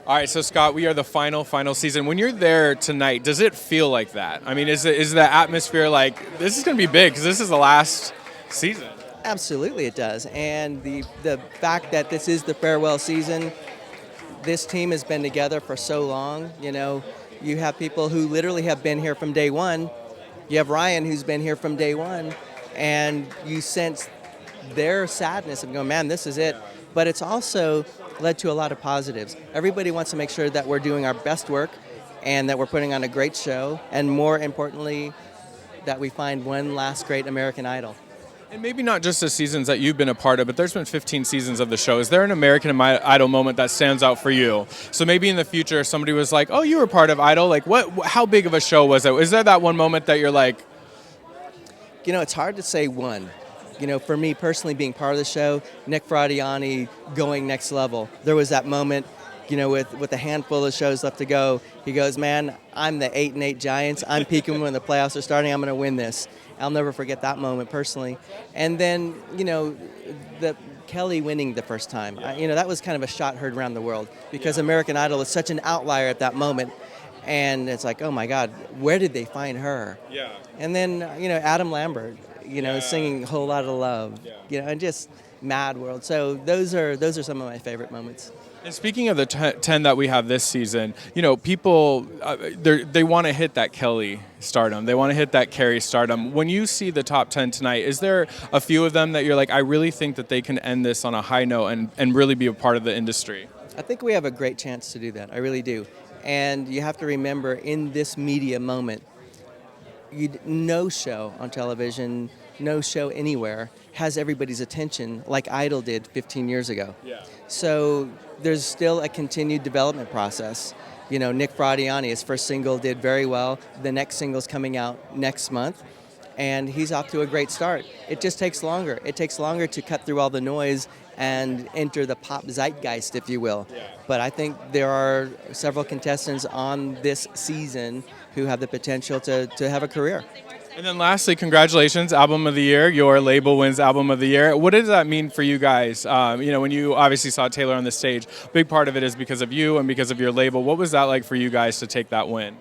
All right, so Scott, we are the final season. When you're there tonight, does it feel like that? I mean, is the atmosphere like this is going to be big because this is the last season? Absolutely, it does. And the fact that this is the farewell season, this team has been together for so long. You know, you have people who literally have been here from day one. You have Ryan, who's been here from day one, and you sense their sadness of going, man, this is it. But it's also led to a lot of positives. Everybody wants to make sure that we're doing our best work and that we're putting on a great show, and more importantly, that we find one last great American Idol. And maybe not just the seasons that you've been a part of, but there's been 15 seasons of the show. Is there an American Idol moment that stands out for you? So maybe in the future, if somebody was like, oh, you were part of Idol, like how big of a show was it? Is there that one moment that you're like? You know, it's hard to say one. You know, for me personally, being part of the show, Nick Fradiani going next level. There was that moment, you know, with a handful of shows left to go. He goes, man, I'm the 8-8 Giants. I'm peaking when the playoffs are starting. I'm going to win this. I'll never forget that moment personally. And then, you know, the Kelly winning the first time. You know, that was kind of a shot heard around the world because American Idol was such an outlier at that moment. And it's like, oh my God, where did they find her? Yeah. And then, you know, Adam Lambert, you know, singing a whole lot of love, you know, and just Mad World. So those are some of my favorite moments. And speaking of the 10 that we have this season, you know, people, they want to hit that Kelly stardom. They want to hit that Carrie stardom. When you see the top 10 tonight, is there a few of them that you're like, I really think that they can end this on a high note and really be a part of the industry? I think we have a great chance to do that. I really do. And you have to remember, in this media moment, no show on television, no show anywhere has everybody's attention like Idol did 15 years ago. Yeah. So there's still a continued development process. You know, Nick Fradiani, his first single did very well. The next single's coming out next month, and he's off to a great start. It just takes longer. It takes longer to cut through all the noise and enter the pop zeitgeist, if you will. Yeah. But I think there are several contestants on this season who have the potential to have a career. And then lastly, congratulations, Album of the Year. Your label wins Album of the Year. What does that mean for you guys? You know, when you obviously saw Taylor on the stage, a big part of it is because of you and because of your label. What was that like for you guys to take that win?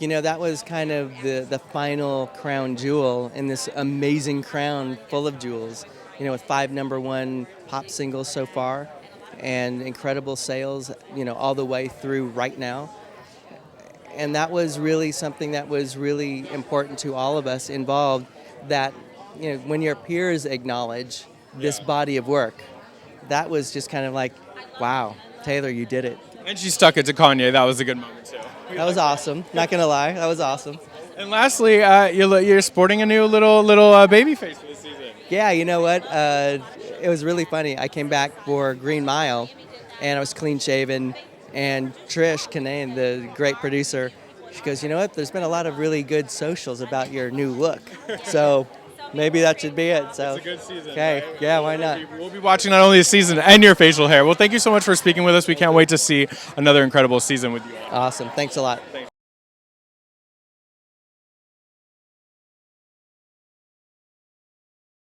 You know, that was kind of the final crown jewel in this amazing crown full of jewels. You know, with 5 #1 pop singles so far and incredible sales, you know, all the way through right now. And that was really something that was really important to all of us involved, that, you know, when your peers acknowledge this body of work, that was just kind of like, wow, Taylor, you did it. And she stuck it to Kanye. That was a good moment, too. That was awesome. Not going to lie. That was awesome. And lastly, you're sporting a new little baby face for this season. Yeah, you know what? It was really funny. I came back for Green Mile, and I was clean shaven. And Trish Kinane, the great producer, she goes, you know what? There's been a lot of really good socials about your new look. So maybe that should be it. So it's a good season. Okay, right? Yeah, why not? We'll be watching not only the season and your facial hair. Well, thank you so much for speaking with us. We can't wait to see another incredible season with you all. Awesome. Thanks a lot. Thanks.